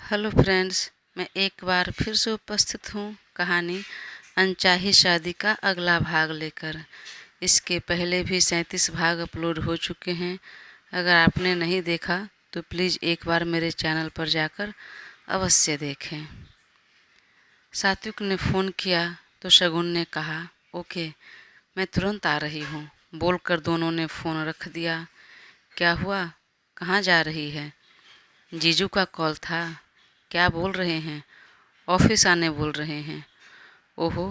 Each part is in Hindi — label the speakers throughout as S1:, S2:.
S1: हेलो फ्रेंड्स, मैं एक बार फिर से उपस्थित हूँ कहानी अनचाही शादी का अगला भाग लेकर। इसके पहले भी 37 भाग अपलोड हो चुके हैं। अगर आपने नहीं देखा तो प्लीज़ एक बार मेरे चैनल पर जाकर अवश्य देखें। सात्विक ने फ़ोन किया तो शगुन ने कहा, ओके, मैं तुरंत आ रही हूँ बोलकर दोनों ने फ़ोन रख दिया। क्या हुआ, कहाँ जा रही है? जीजू का कॉल था। क्या बोल रहे हैं? ऑफिस आने बोल रहे हैं। ओहो,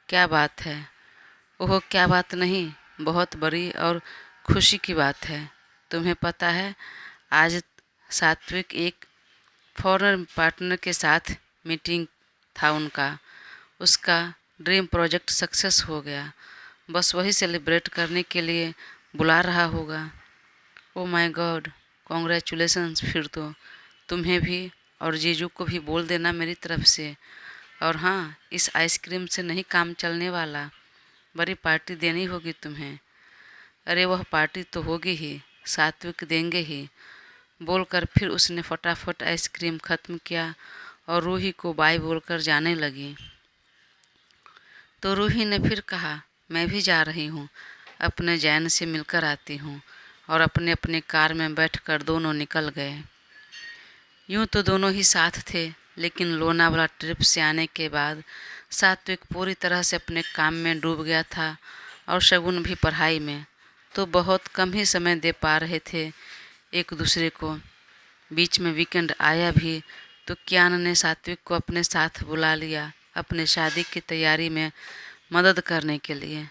S1: क्या बात है? ओहो, क्या बात नहीं, बहुत बड़ी और खुशी की बात है। तुम्हें पता है, आज सात्विक एक फॉरेन पार्टनर के साथ मीटिंग था उनका। उसका ड्रीम प्रोजेक्ट सक्सेस हो गया। बस वही सेलिब्रेट करने के लिए बुला रहा होगा। Oh my God, congratulations. फिर तो तुम्हें भी और जीजू को भी बोल देना मेरी तरफ से। और हाँ, इस आइसक्रीम से नहीं काम चलने वाला, बड़ी पार्टी देनी होगी तुम्हें। अरे वह पार्टी तो होगी ही, सात्विक देंगे ही, बोलकर फिर उसने फटाफट आइसक्रीम ख़त्म किया और रूही को बाय बोलकर जाने लगी। तो रूही ने फिर कहा, मैं भी जा रही हूँ, अपने जैन से मिलकर आती हूँ। और अपने अपने कार में बैठकर दोनों निकल गए। यूं तो दोनों ही साथ थे, लेकिन लोनावाला ट्रिप से आने के बाद सात्विक पूरी तरह से अपने काम में डूब गया था और शगुन भी पढ़ाई में, तो बहुत कम ही समय दे पा रहे थे एक दूसरे को। बीच में वीकेंड आया भी तो कियान ने सात्विक को अपने साथ बुला लिया अपने शादी की तैयारी में मदद करने के लिए।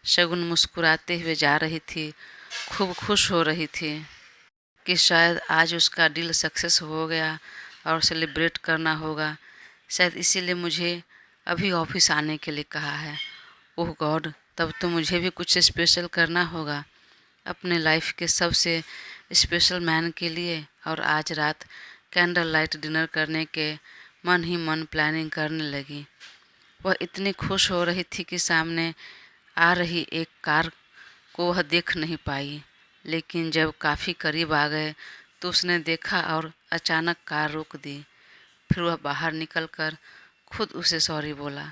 S1: शगुन मुस्कुराते हुए जा रही थी, खूब खुश हो रही थी कि शायद आज उसका डील सक्सेस हो गया और सेलिब्रेट करना होगा। शायद इसीलिए मुझे अभी ऑफिस आने के लिए कहा है। ओह गॉड, तब तो मुझे भी कुछ स्पेशल करना होगा अपने लाइफ के सबसे स्पेशल मैन के लिए। और आज रात कैंडल लाइट डिनर करने के मन ही मन प्लानिंग करने लगी। वह इतनी खुश हो रही थी कि सामने आ रही एक कार को वह देख नहीं पाई, लेकिन जब काफ़ी करीब आ गए तो उसने देखा और अचानक कार रोक दी। फिर वह बाहर निकलकर खुद उसे सॉरी बोला।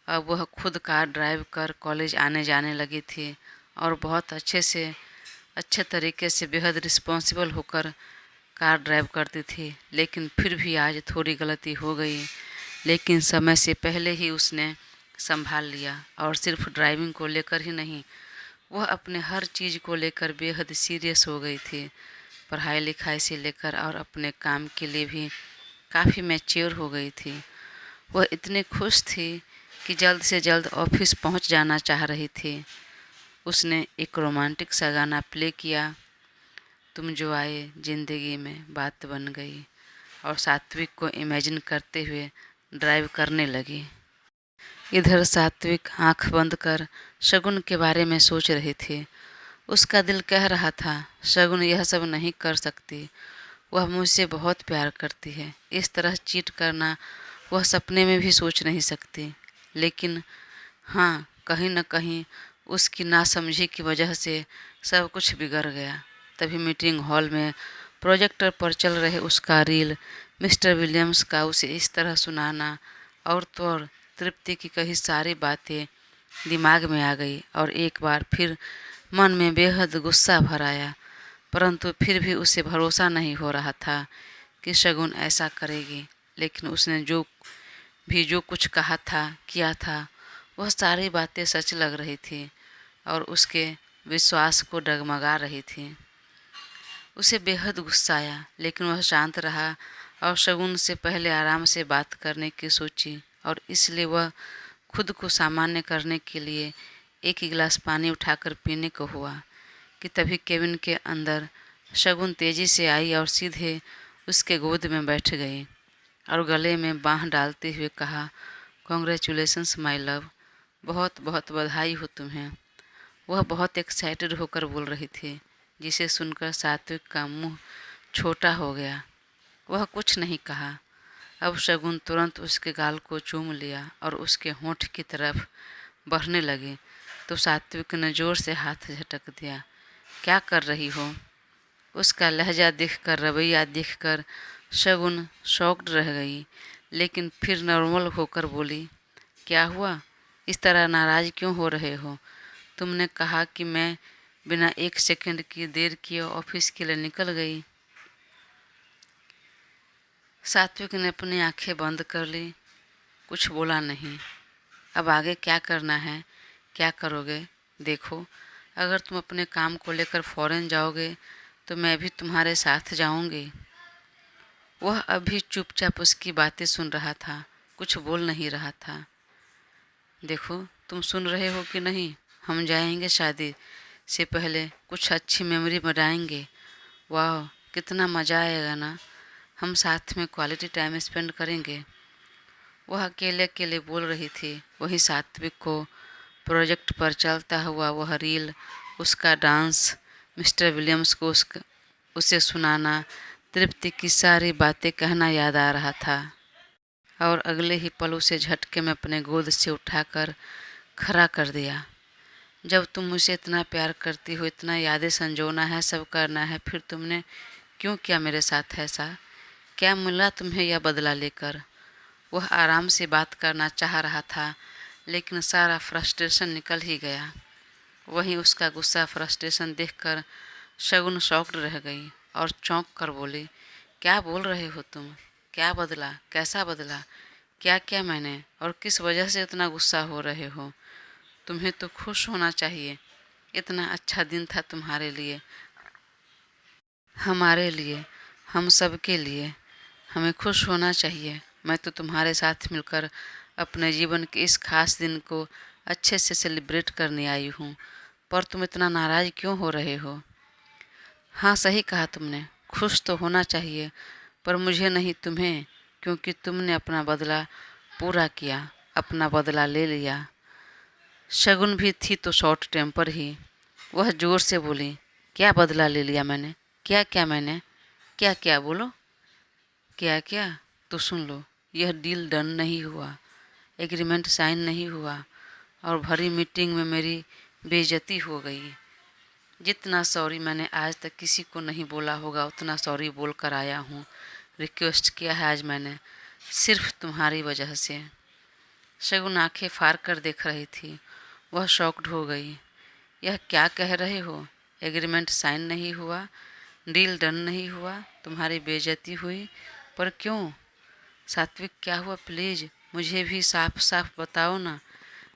S1: अब वह खुद कार ड्राइव कर कॉलेज आने जाने लगी थी और बहुत अच्छे तरीके से बेहद रिस्पॉन्सिबल होकर कार ड्राइव करती थी। लेकिन फिर भी आज थोड़ी गलती हो गई, लेकिन समय से पहले ही उसने संभाल लिया। और सिर्फ ड्राइविंग को लेकर ही नहीं, वह अपने हर चीज़ को लेकर बेहद सीरियस हो गई थी। पढ़ाई लिखाई से लेकर और अपने काम के लिए भी काफ़ी मैच्योर हो गई थी। वह इतनी खुश थी कि जल्द से जल्द ऑफिस पहुंच जाना चाह रही थी। उसने एक रोमांटिक सा गाना प्ले किया, तुम जो आए ज़िंदगी में बात बन गई, और सात्विक को इमेजिन करते हुए ड्राइव करने लगी। इधर सात्विक आंख बंद कर शगुन के बारे में सोच रही थी। उसका दिल कह रहा था, शगुन यह सब नहीं कर सकती, वह मुझसे बहुत प्यार करती है, इस तरह चीट करना वह सपने में भी सोच नहीं सकती। लेकिन हाँ, कहीं न कहीं उसकी नासमझी की वजह से सब कुछ बिगड़ गया। तभी मीटिंग हॉल में प्रोजेक्टर पर चल रहे उसका रील मिस्टर विलियम्स का उसे इस तरह सुनाना और तो और तृप्ति की कही सारी बातें दिमाग में आ गई और एक बार फिर मन में बेहद गुस्सा भर आया। परंतु फिर भी उसे भरोसा नहीं हो रहा था कि शगुन ऐसा करेगी। लेकिन उसने जो कुछ कहा था, किया था, वह सारी बातें सच लग रही थी और उसके विश्वास को डगमगा रही थी। उसे बेहद गुस्सा आया, लेकिन वह शांत रहा और शगुन से पहले आराम से बात करने की सोची। और इसलिए वह खुद को सामान्य करने के लिए एक गिलास पानी उठाकर पीने को हुआ कि तभी केबिन के अंदर शगुन तेजी से आई और सीधे उसके गोद में बैठ गई और गले में बाँह डालते हुए कहा, कॉन्ग्रेचुलेशंस माय लव, बहुत बहुत बधाई हो तुम्हें। वह बहुत एक्साइटेड होकर बोल रही थी, जिसे सुनकर सात्विक का मुंह छोटा हो गया। वह कुछ नहीं कहा। अब शगुन तुरंत उसके गाल को चूम लिया और उसके होंठ की तरफ बढ़ने लगी तो सात्विक ने जोर से हाथ झटक दिया। क्या कर रही हो? उसका लहजा देखकर, रवैया देखकर शगुन शॉक्ड रह गई, लेकिन फिर नॉर्मल होकर बोली, क्या हुआ? इस तरह नाराज़ क्यों हो रहे हो? तुमने कहा कि मैं बिना 1 सेकंड की देर किए ऑफिस के लिए निकल गई। सात्विक ने अपनी आंखें बंद कर ली, कुछ बोला नहीं। अब आगे क्या करना है, क्या करोगे? देखो, अगर तुम अपने काम को लेकर फॉरेन जाओगे तो मैं भी तुम्हारे साथ जाऊंगी। वह अभी चुपचाप उसकी बातें सुन रहा था, कुछ बोल नहीं रहा था। देखो, तुम सुन रहे हो कि नहीं? हम जाएंगे शादी से पहले, कुछ अच्छी मेमोरी बनाएंगे। वाह, कितना मज़ा आएगा ना। हम साथ में क्वालिटी टाइम स्पेंड करेंगे। वह अकेले अकेले बोल रही थी। वही सात्विक को प्रोजेक्ट पर चलता हुआ वह रील, उसका डांस, मिस्टर विलियम्स को उसे सुनाना, तृप्ति की सारी बातें कहना याद आ रहा था। और अगले ही पल उसे झटके में अपने गोद से उठाकर खड़ा कर दिया। जब तुम मुझे इतना प्यार करती हो, इतना यादें संजोना है, सब करना है, फिर तुमने क्यों किया मेरे साथ ऐसा? क्या मिला तुम्हें यह बदला लेकर? वह आराम से बात करना चाह रहा था, लेकिन सारा फ्रस्ट्रेशन निकल ही गया। वहीं उसका गुस्सा, फ्रस्ट्रेशन देखकर शगुन शॉक्ड रह गई और चौंक कर बोली, क्या बोल रहे हो तुम? क्या बदला? कैसा बदला? क्या क्या मैंने, और किस वजह से इतना गुस्सा हो रहे हो? तुम्हें तो खुश होना चाहिए। इतना अच्छा दिन था तुम्हारे लिए, हमारे लिए, हम सब के लिए। हमें खुश होना चाहिए। मैं तो तुम्हारे साथ मिलकर अपने जीवन के इस खास दिन को अच्छे से सेलिब्रेट करने आई हूँ। पर तुम इतना नाराज़ क्यों हो रहे हो? हाँ, सही कहा तुमने, खुश तो होना चाहिए, पर मुझे नहीं, तुम्हें, क्योंकि तुमने अपना बदला पूरा किया, अपना बदला ले लिया। शगुन भी थी तो शॉर्ट टेम्पर ही। वह जोर से बोली, क्या बदला ले लिया मैंने? क्या क्या मैंने? क्या क्या? बोलो। क्या क्या? तो सुन लो, यह डील डन नहीं हुआ, एग्रीमेंट साइन नहीं हुआ, और भरी मीटिंग में मेरी बेइज्जती हो गई। जितना सॉरी मैंने आज तक किसी को नहीं बोला होगा, उतना सॉरी बोल कर आया हूँ। रिक्वेस्ट किया है आज मैंने, सिर्फ तुम्हारी वजह से। शगुन आंखें फाड़ कर देख रही थी। वह शॉक्ड हो गई। यह क्या कह रहे हो? एग्रीमेंट साइन नहीं हुआ, डील डन नहीं हुआ, तुम्हारी बेइज्जती हुई? पर क्यों? सात्विक, क्या हुआ? प्लीज़ मुझे भी साफ साफ बताओ ना,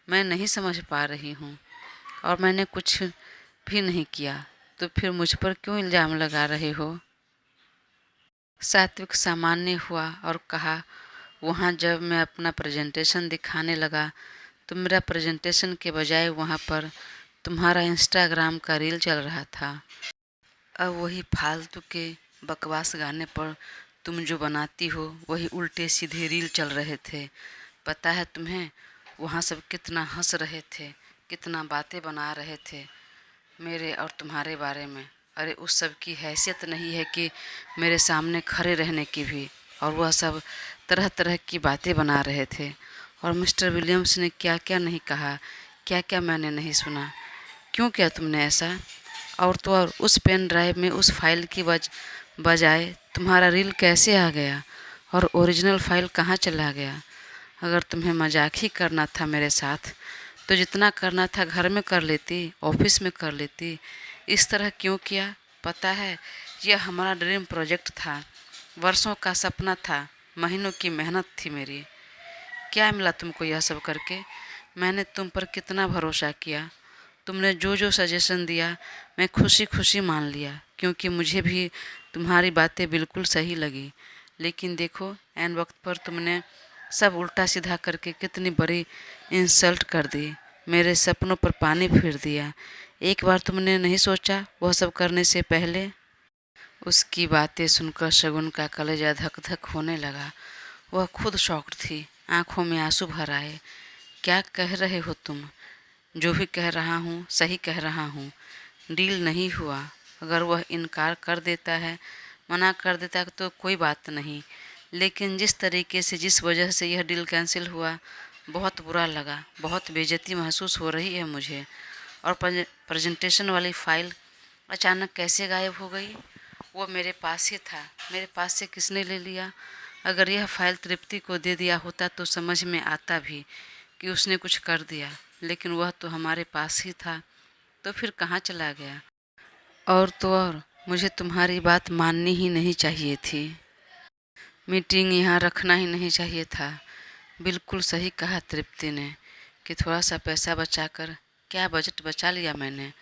S1: मैं नहीं समझ पा रही हूँ। और मैंने कुछ भी नहीं किया, तो फिर मुझ पर क्यों इल्ज़ाम लगा रहे हो? सात्विक सामान्य हुआ और कहा, वहाँ जब मैं अपना प्रेजेंटेशन दिखाने लगा तो मेरा प्रेजेंटेशन के बजाय वहाँ पर तुम्हारा इंस्टाग्राम का रील चल रहा था। अब वही फालतू के बकवास गाने पर तुम जो बनाती हो, वही उल्टे सीधे रील चल रहे थे। पता है तुम्हें, वहाँ सब कितना हंस रहे थे, कितना बातें बना रहे थे मेरे और तुम्हारे बारे में। अरे उस सब की हैसियत नहीं है कि मेरे सामने खड़े रहने की भी, और वह सब तरह तरह की बातें बना रहे थे। और मिस्टर विलियम्स ने क्या क्या नहीं कहा, क्या क्या मैंने नहीं सुना। क्यों किया तुमने ऐसा? और तो और उस पेन ड्राइव में उस फाइल की बजाय तुम्हारा रील कैसे आ गया, और ओरिजिनल फाइल कहाँ चला गया? अगर तुम्हें मजाक ही करना था मेरे साथ, तो जितना करना था घर में कर लेती, ऑफिस में कर लेती। इस तरह क्यों किया? पता है, यह हमारा ड्रीम प्रोजेक्ट था, वर्षों का सपना था, महीनों की मेहनत थी मेरी। क्या मिला तुमको यह सब करके? मैंने तुम पर कितना भरोसा किया। तुमने जो जो सजेशन दिया मैं खुशी खुशी मान लिया, क्योंकि मुझे भी तुम्हारी बातें बिल्कुल सही लगी। लेकिन देखो, ऐन वक्त पर तुमने सब उल्टा सीधा करके कितनी बड़ी इंसल्ट कर दी, मेरे सपनों पर पानी फिर दिया। एक बार तुमने नहीं सोचा वह सब करने से पहले? उसकी बातें सुनकर शगुन का कलेजा धक धक होने लगा। वह खुद शॉक्ड थी, आंखों में आंसू भर आए। क्या कह रहे हो तुम? जो भी कह रहा हूँ सही कह रहा हूँ। डील नहीं हुआ। अगर वह इनकार कर देता है, मना कर देता है तो कोई बात नहीं, लेकिन जिस तरीके से, जिस वजह से यह डील कैंसिल हुआ, बहुत बुरा लगा, बहुत बेइज्जती महसूस हो रही है मुझे। और प्रेजेंटेशन वाली फ़ाइल अचानक कैसे गायब हो गई? वो मेरे पास ही था, मेरे पास से किसने ले लिया? अगर यह फाइल तृप्ति को दे दिया होता तो समझ में आता भी कि उसने कुछ कर दिया, लेकिन वह तो हमारे पास ही था, तो फिर कहाँ चला गया? और तो और, मुझे तुम्हारी बात माननी ही नहीं चाहिए थी। मीटिंग यहाँ रखना ही नहीं चाहिए था। बिल्कुल सही कहा तृप्ति ने कि थोड़ा सा पैसा बचाकर क्या बजट बचा लिया मैंने।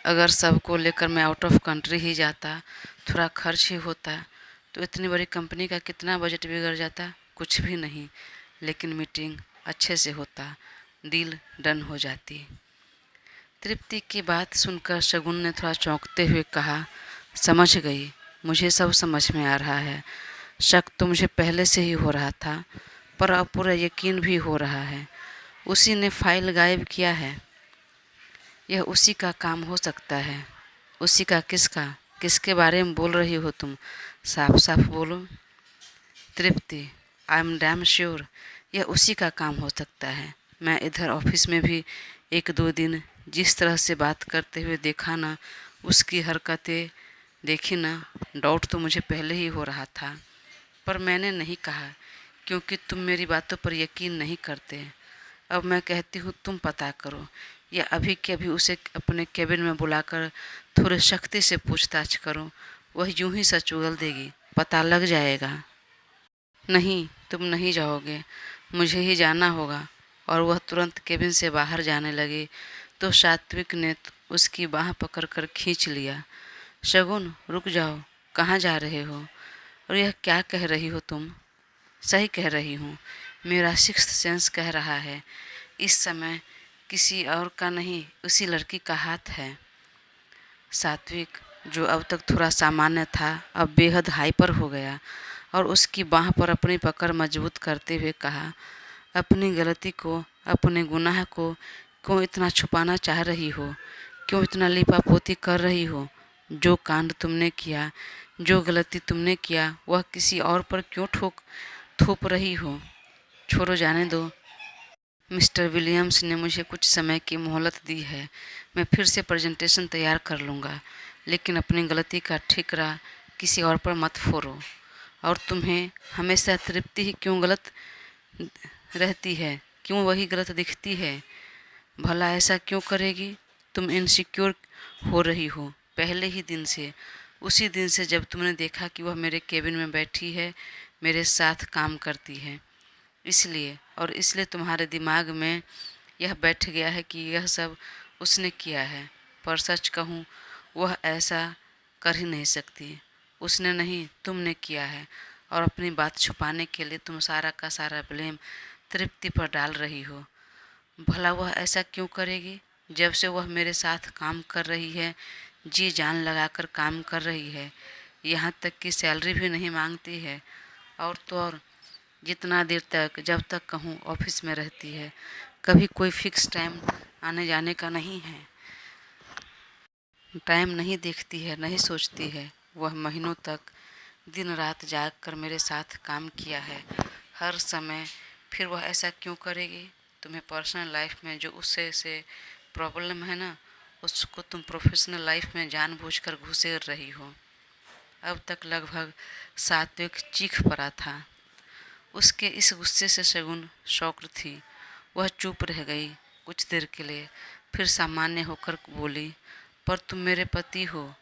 S1: अगर सबको लेकर मैं आउट ऑफ कंट्री ही जाता, थोड़ा खर्च ही होता, तो इतनी बड़ी कंपनी का कितना बजट बिगड़ जाता? कुछ भी नहीं। लेकिन मीटिंग अच्छे से होता, डील डन हो जाती। तृप्ति की बात सुनकर शगुन ने थोड़ा चौंकते हुए कहा, समझ गई, मुझे सब समझ में आ रहा है। शक तो मुझे पहले से ही हो रहा था, पर अब पूरा यकीन भी हो रहा है। उसी ने फाइल गायब किया है। यह उसी का काम हो सकता है। उसी का किसका? किसके बारे में बोल रही हो तुम? साफ साफ बोलो। तृप्ति, आई एम डैम श्योर यह उसी का काम हो सकता है। मैं इधर ऑफिस में भी 1-2 दिन जिस तरह से बात करते हुए देखा ना, उसकी हरकतें देखी ना, डाउट तो मुझे पहले ही हो रहा था, पर मैंने नहीं कहा क्योंकि तुम मेरी बातों पर यकीन नहीं करते। अब मैं कहती हूँ तुम पता करो, या अभी के अभी उसे अपने केबिन में बुलाकर थोड़ी सख्ती से पूछताछ करो। वह यूं ही सच उगल देगी, पता लग जाएगा। नहीं, तुम नहीं जाओगे, मुझे ही जाना होगा। और वह तुरंत केबिन से बाहर जाने लगी तो सात्विक ने उसकी बाह पकड़कर खींच लिया। शगुन, रुक जाओ, कहाँ जा रहे हो? और यह क्या कह रही हो तुम? सही कह रही हूँ, मेरा सिक्स्थ सेंस कह रहा है, इस समय किसी और का नहीं, उसी लड़की का हाथ है। सात्विक, जो अब तक थोड़ा सामान्य था, अब बेहद हाइपर हो गया और उसकी बाह पर अपनी पकड़ मजबूत करते हुए कहा, अपनी गलती को, अपने गुनाह को क्यों इतना छुपाना चाह रही हो? क्यों इतना लिपापोती कर रही हो? जो कांड तुमने किया, जो गलती तुमने किया, वह किसी और पर क्यों थोप रही हो? छोड़ो, जाने दो। मिस्टर विलियम्स ने मुझे कुछ समय की मोहलत दी है। मैं फिर से प्रेजेंटेशन तैयार कर लूँगा, लेकिन अपनी गलती का ठिकरा किसी और पर मत फोड़ो। और तुम्हें हमेशा तृप्ति ही क्यों गलत रहती है? क्यों वही गलत दिखती है? भला ऐसा क्यों करेगी? तुम इनसिक्योर हो रही हो पहले ही दिन से, उसी दिन से जब तुमने देखा कि वह मेरे केबिन में बैठी है, मेरे साथ काम करती है। इसलिए, और इसलिए तुम्हारे दिमाग में यह बैठ गया है कि यह सब उसने किया है। पर सच कहूँ, वह ऐसा कर ही नहीं सकती। उसने नहीं, तुमने किया है। और अपनी बात छुपाने के लिए तुम सारा का सारा ब्लेम तृप्ति पर डाल रही हो। भला वह ऐसा क्यों करेगी? जब से वह मेरे साथ काम कर रही है, जी जान लगाकर काम कर रही है, यहाँ तक कि सैलरी भी नहीं मांगती है। और तो और, जितना देर तक, जब तक कहूँ, ऑफिस में रहती है। कभी कोई फिक्स टाइम आने जाने का नहीं है। टाइम नहीं देखती है, नहीं सोचती है। वह महीनों तक दिन रात जाग कर मेरे साथ काम किया है, हर समय। फिर वह ऐसा क्यों करेगी? तुम्हें पर्सनल लाइफ में जो उससे से प्रॉब्लम है ना, उसको तुम प्रोफेशनल लाइफ में जानबूझकर घुसेड़ रही हो। अब तक लगभग सात्विक चीख पड़ा था। उसके इस गुस्से से शगुन शॉक्ड थी। वह चुप रह गई कुछ देर के लिए, फिर सामान्य होकर बोली, पर तुम मेरे पति हो,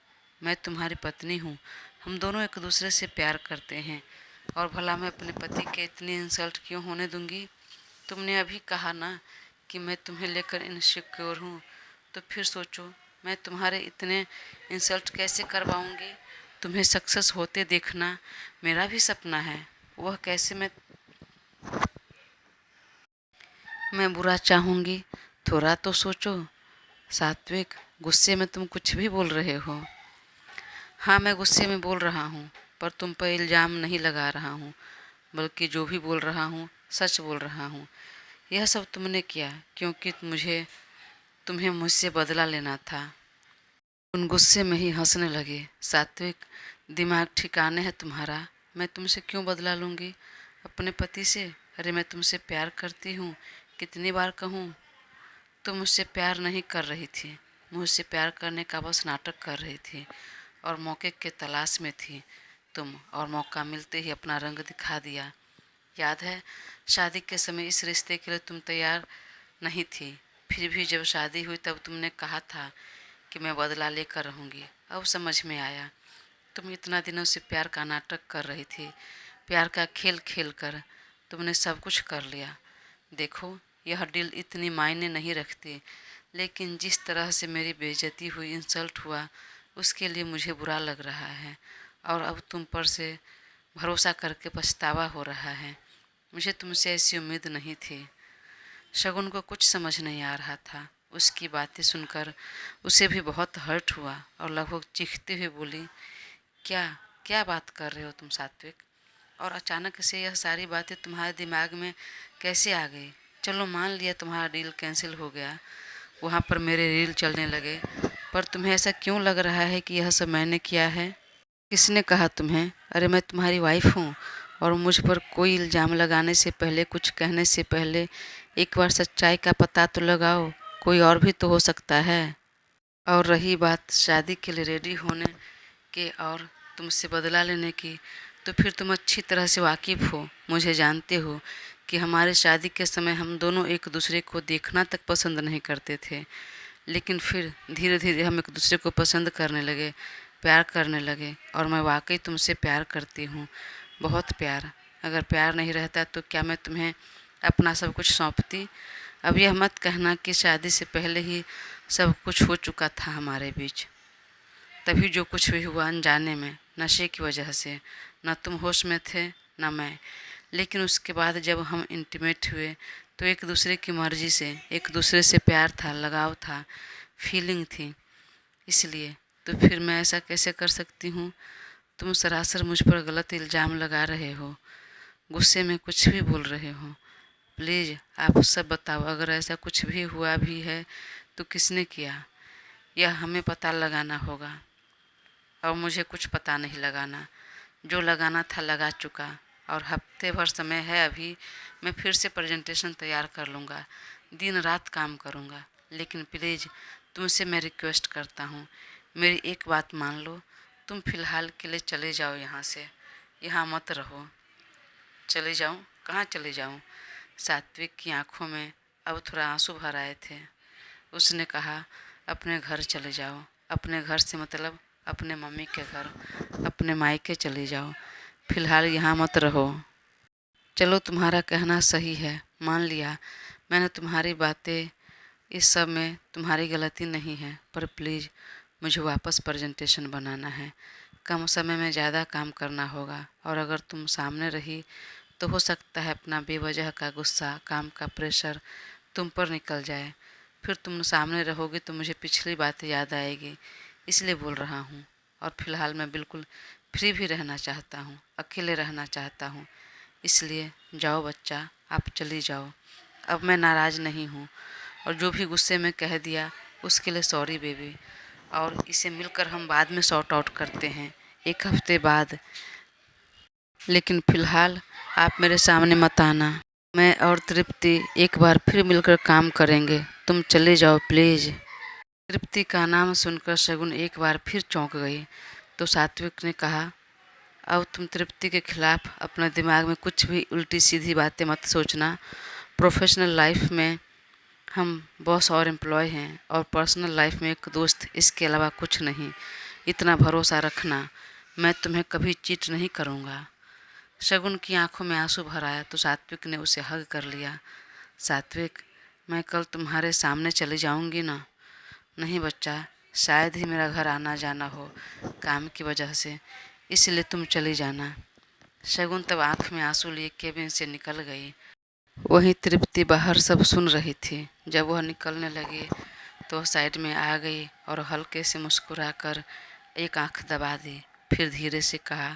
S1: मैं तुम्हारी पत्नी हूँ। हम दोनों एक दूसरे से प्यार करते हैं, और भला मैं अपने पति के इतनी इंसल्ट क्यों होने दूंगी? तुमने अभी कहा ना कि मैं तुम्हें लेकर इनसिक्योर हूँ, तो फिर सोचो, मैं तुम्हारे इतने इंसल्ट कैसे करवाऊँगी? तुम्हें सक्सेस होते देखना मेरा भी सपना है। वह कैसे मैं बुरा चाहूँगी? थोड़ा तो सोचो। सात्विक, गुस्से में तुम कुछ भी बोल रहे हो। हाँ, मैं गुस्से में बोल रहा हूँ, पर तुम पर इल्ज़ाम नहीं लगा रहा हूँ, बल्कि जो भी बोल रहा हूँ सच बोल रहा हूँ। यह सब तुमने किया क्योंकि तुम्हें मुझसे बदला लेना था। उन गुस्से में ही हंसने लगे। सात्विक, दिमाग ठिकाने है तुम्हारा? मैं तुमसे क्यों बदला लूँगी? अपने पति से? अरे मैं तुमसे प्यार करती हूँ, कितनी बार कहूँ? तुम मुझसे प्यार नहीं कर रही थी, मुझसे प्यार करने का बस नाटक कर रही थी। और मौके के तलाश में थी तुम, और मौका मिलते ही अपना रंग दिखा दिया। याद है, शादी के समय इस रिश्ते के लिए तुम तैयार नहीं थी, फिर भी जब शादी हुई तब तुमने कहा था कि मैं बदला लेकर रहूँगी। अब समझ में आया, तुम इतना दिनों से प्यार का नाटक कर रही थी। प्यार का खेल खेल कर तुमने सब कुछ कर लिया। देखो, यह डील इतनी मायने नहीं रखती, लेकिन जिस तरह से मेरी बेइज्जती हुई, इंसल्ट हुआ, उसके लिए मुझे बुरा लग रहा है और अब तुम पर से भरोसा करके पछतावा हो रहा है। मुझे तुमसे ऐसी उम्मीद नहीं थी। शगुन को कुछ समझ नहीं आ रहा था। उसकी बातें सुनकर उसे भी बहुत हर्ट हुआ और लगभग चीखते हुए बोली, क्या क्या बात कर रहे हो तुम सात्विक? और अचानक से यह सारी बातें तुम्हारे दिमाग में कैसे आ गई? चलो मान लिया तुम्हारा डील कैंसिल हो गया, वहाँ पर मेरे रील चलने लगे, पर तुम्हें ऐसा क्यों लग रहा है कि यह सब मैंने किया है? किसने कहा तुम्हें? अरे मैं तुम्हारी वाइफ हूँ और मुझ पर कोई इल्ज़ाम लगाने से पहले, कुछ कहने से पहले एक बार सच्चाई का पता तो लगाओ। कोई और भी तो हो सकता है। और रही बात शादी के लिए रेडी होने के और तुमसे बदला लेने की, तो फिर तुम अच्छी तरह से वाकिफ़ हो, मुझे जानते हो कि हमारे शादी के समय हम दोनों एक दूसरे को देखना तक पसंद नहीं करते थे, लेकिन फिर धीरे धीरे हम एक दूसरे को पसंद करने लगे, प्यार करने लगे, और मैं वाकई तुमसे प्यार करती हूँ, बहुत प्यार। अगर प्यार नहीं रहता तो क्या मैं तुम्हें अपना सब कुछ सौंपती? अब यह मत कहना कि शादी से पहले ही सब कुछ हो चुका था हमारे बीच। तभी जो कुछ भी हुआ अनजाने में, नशे की वजह से। न तुम होश में थे न मैं, लेकिन उसके बाद जब हम इंटीमेट हुए तो एक दूसरे की मर्ज़ी से, एक दूसरे से प्यार था, लगाव था, फीलिंग थी। इसलिए तो फिर मैं ऐसा कैसे कर सकती हूँ? तुम सरासर मुझ पर गलत इल्ज़ाम लगा रहे हो, गुस्से में कुछ भी बोल रहे हो। प्लीज़ आप सब बताओ, अगर ऐसा कुछ भी हुआ भी है तो किसने किया? यह हमें पता लगाना होगा। और मुझे कुछ पता नहीं लगाना, जो लगाना था लगा चुका, और हफ्ते भर समय है अभी। मैं फिर से प्रेजेंटेशन तैयार कर लूँगा, दिन रात काम करूँगा। लेकिन प्लीज़ तुमसे मैं रिक्वेस्ट करता हूँ, मेरी एक बात मान लो। तुम फ़िलहाल के लिए चले जाओ यहाँ से, यहाँ मत रहो। चले जाऊँ? कहाँ चले जाऊँ? सात्विक की आंखों में अब थोड़ा आंसू भर आए थे। उसने कहा, अपने घर चले जाओ। अपने घर से मतलब अपने मम्मी के घर, अपने मायके चले जाओ, फिलहाल यहाँ मत रहो। चलो तुम्हारा कहना सही है, मान लिया मैंने तुम्हारी बातें, इस सब में तुम्हारी गलती नहीं है, पर प्लीज़ मुझे वापस प्रेजेंटेशन बनाना है। कम समय में ज़्यादा काम करना होगा, और अगर तुम सामने रही तो हो सकता है अपना बेवजह का गुस्सा, काम का प्रेशर तुम पर निकल जाए। फिर तुम सामने रहोगे तो मुझे पिछली बातें याद आएगी, इसलिए बोल रहा हूँ। और फिलहाल मैं बिल्कुल फ्री भी रहना चाहता हूँ, अकेले रहना चाहता हूँ। इसलिए जाओ बच्चा, आप चली जाओ। अब मैं नाराज़ नहीं हूँ, और जो भी गुस्से में कह दिया उसके लिए सॉरी बेबी, और इसे मिलकर हम बाद में सॉर्ट आउट करते हैं, एक हफ्ते बाद। लेकिन फ़िलहाल आप मेरे सामने मत आना। मैं और तृप्ति एक बार फिर मिलकर काम करेंगे, तुम चले जाओ प्लीज़। तृप्ति का नाम सुनकर शगुन एक बार फिर चौंक गई। तो सात्विक ने कहा, अब तुम तृप्ति के खिलाफ अपने दिमाग में कुछ भी उल्टी सीधी बातें मत सोचना। प्रोफेशनल लाइफ में हम बॉस और एम्प्लॉय हैं, और पर्सनल लाइफ में एक दोस्त, इसके अलावा कुछ नहीं। इतना भरोसा रखना, मैं तुम्हें कभी चीट नहीं करूँगा। शगुन की आंखों में आंसू भर आया तो सात्विक ने उसे हग कर लिया। सात्विक, मैं कल तुम्हारे सामने चली जाऊंगी ना? नहीं बच्चा, शायद ही मेरा घर आना जाना हो काम की वजह से, इसलिए तुम चली जाना। शगुन तब आंख में आंसू लिए केबिन से निकल गई। वहीं तृप्ति बाहर सब सुन रही थी। जब वह निकलने लगी तो साइड में आ गई और हल्के से मुस्कुराकर एक आंख दबा दी। फिर धीरे से कहा,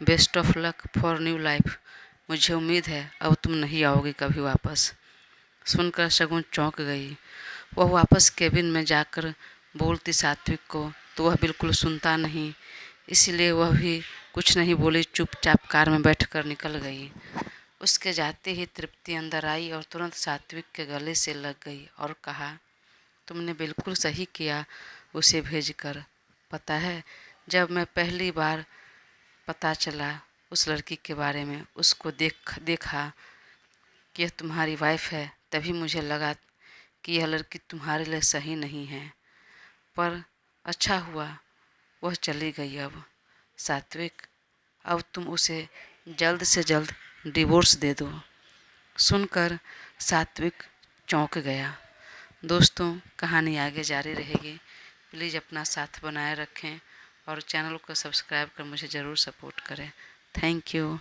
S1: best of luck for new life. मुझे उम्मीद है अब तुम नहीं आओगी कभी वापस। सुनकर शगुन चौंक गई। वह वापस केबिन में जाकर बोलती सात्विक को, तो वह बिल्कुल सुनता नहीं, इसलिए वह भी कुछ नहीं बोली, चुपचाप कार में बैठकर निकल गई। उसके जाते ही तृप्ति अंदर आई और तुरंत सात्विक के गले से लग गई और कहा, तुमने बिल्कुल सही किया उसे भेजकर। पता है, जब मैं पहली बार पता चला उस लड़की के बारे में, उसको देखा कि यह तुम्हारी वाइफ है, तभी मुझे लगा कि यह लड़की तुम्हारे लिए सही नहीं है। पर अच्छा हुआ वह चली गई। अब सात्विक, अब तुम उसे जल्द से जल्द डिवोर्स दे दो। सुनकर सात्विक चौंक गया। दोस्तों, कहानी आगे जारी रहेगी। प्लीज़ अपना साथ बनाए रखें और चैनल को सब्सक्राइब कर मुझे ज़रूर सपोर्ट करें। Thank you.